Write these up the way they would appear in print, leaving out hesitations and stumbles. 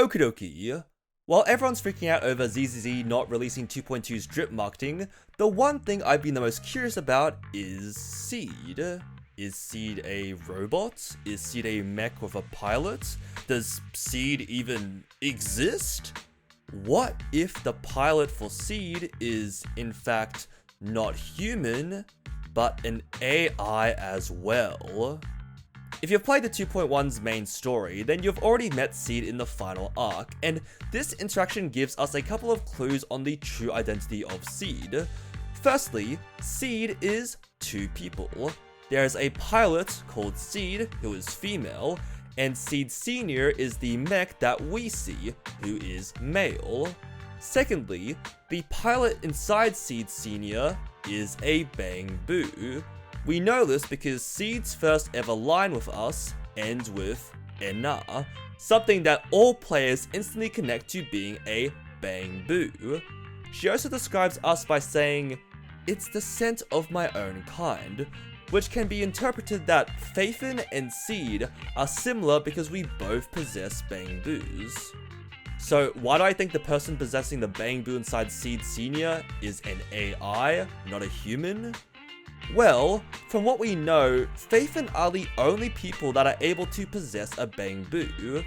Okie dokie. While everyone's freaking out over ZZZ not releasing 2.2's drip marketing, the one thing I've been the most curious about is Seed. Is Seed a robot? Is Seed a mech with a pilot? Does Seed even exist? What if the pilot for Seed is, in fact, not human, but an AI as well? If you've played the 2.1's main story, then you've already met Seed in the final arc, and this interaction gives us a couple of clues on the true identity of Seed. Firstly, Seed is two people. There is a pilot called Seed, who is female, and Seed Senior is the mech that we see, who is male. Secondly, the pilot inside Seed Senior is a Bang-Boo. We know this because Seed's first ever line with us ends with Ena, something that all players instantly connect to being a Bang-Boo. She also describes us by saying, "It's the scent of my own kind," which can be interpreted that Faithin and Seed are similar because we both possess Bang-Boos. So why do I think the person possessing the Bang-Boo inside Seed Senior is an AI, not a human? Well, from what we know, Faithin are the only people that are able to possess a Bang-Boo.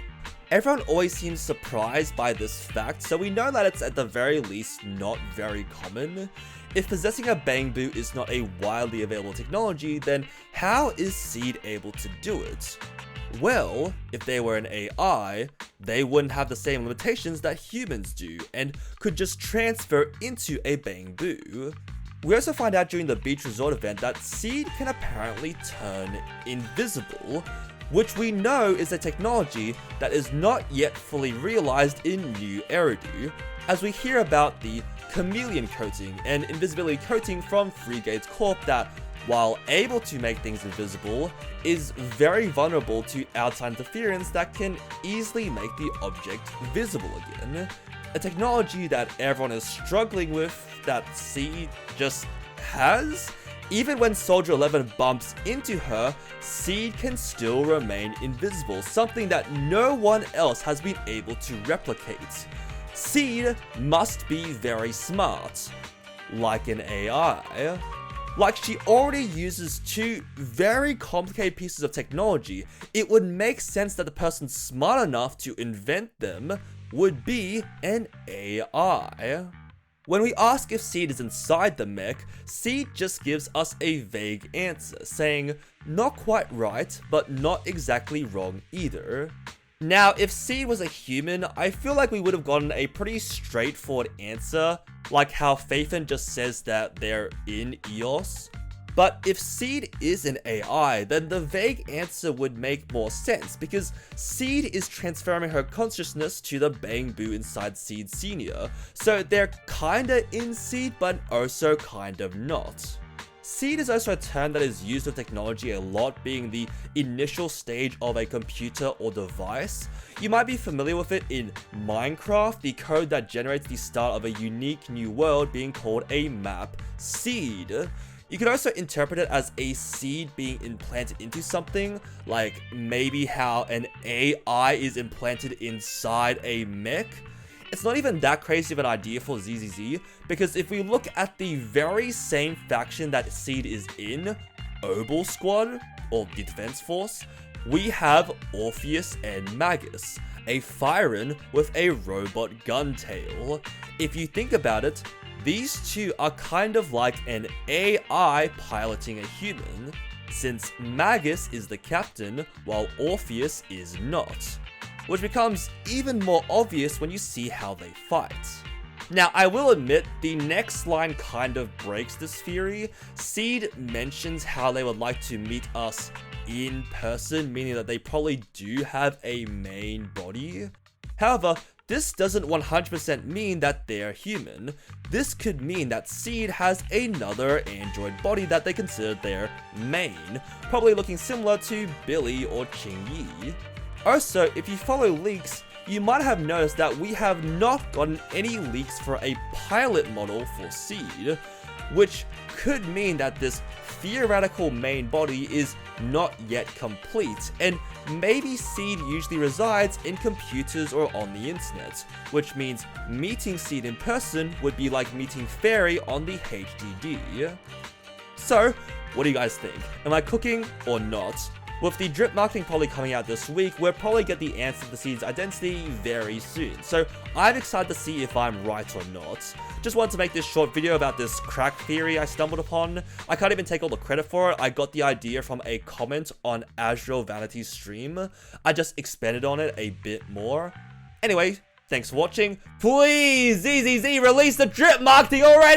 Everyone always seems surprised by this fact, so we know that it's at the very least not very common. If possessing a Bang-Boo is not a widely available technology, then how is Seed able to do it? Well, if they were an AI, they wouldn't have the same limitations that humans do, and could just transfer into a Bang-Boo. We also find out during the beach resort event that Seed can apparently turn invisible, which we know is a technology that is not yet fully realized in New Eridu, as we hear about the chameleon coating and invisibility coating from Freegates Corp that, while able to make things invisible, is very vulnerable to outside interference that can easily make the object visible again. A technology that everyone is struggling with, that Seed just has. Even when Soldier 11 bumps into her, Seed can still remain invisible, something that no one else has been able to replicate. Seed must be very smart, like an AI. Like she already uses two very complicated pieces of technology, it would make sense that the person smart enough to invent them would be an AI. When we ask if Seed is inside the mech, Seed just gives us a vague answer, saying, "Not quite right, but not exactly wrong either." Now, if Seed was a human, I feel like we would have gotten a pretty straightforward answer, like how Faithin just says that they're in EOS. But if Seed is an AI, then the vague answer would make more sense, because Seed is transferring her consciousness to the Bang-Boo inside Seed Senior, so they're kinda in Seed, but also kind of not. Seed is also a term that is used with technology a lot, being the initial stage of a computer or device. You might be familiar with it in Minecraft, the code that generates the start of a unique new world being called a map seed. You could also interpret it as a seed being implanted into something, like maybe how an AI is implanted inside a mech. It's not even that crazy of an idea for ZZZ, because if we look at the very same faction that Seed is in, Obol Squad, or the Defense Force, we have Orpheus and Magus, a Firen with a robot gun tail. If you think about it, these two are kind of like an AI piloting a human, since Magus is the captain while Orpheus is not, which becomes even more obvious when you see how they fight. Now, I will admit, the next line kind of breaks this theory. Seed mentions how they would like to meet us in person, meaning that they probably do have a main body. However, this doesn't 100% mean that they're human. This could mean that Seed has another android body that they consider their main, probably looking similar to Billy or Ching Yi. Also, if you follow leaks, you might have noticed that we have not gotten any leaks for a pilot model for Seed. which could mean that this theoretical main body is not yet complete, and maybe Seed usually resides in computers or on the internet, which means meeting Seed in person would be like meeting Fairy on the HDD. So, what do you guys think? Am I cooking or not? With the drip marketing probably coming out this week, we'll probably get the answer to Seed's identity very soon, so I'm excited to see if I'm right or not. Just wanted to make this short video about this crack theory I stumbled upon. I can't even take all the credit for it. I got the idea from a comment on Azure Vanity's stream. I just expanded on it a bit more. Anyway, thanks for watching. Please, ZZZ, release the drip marketing already!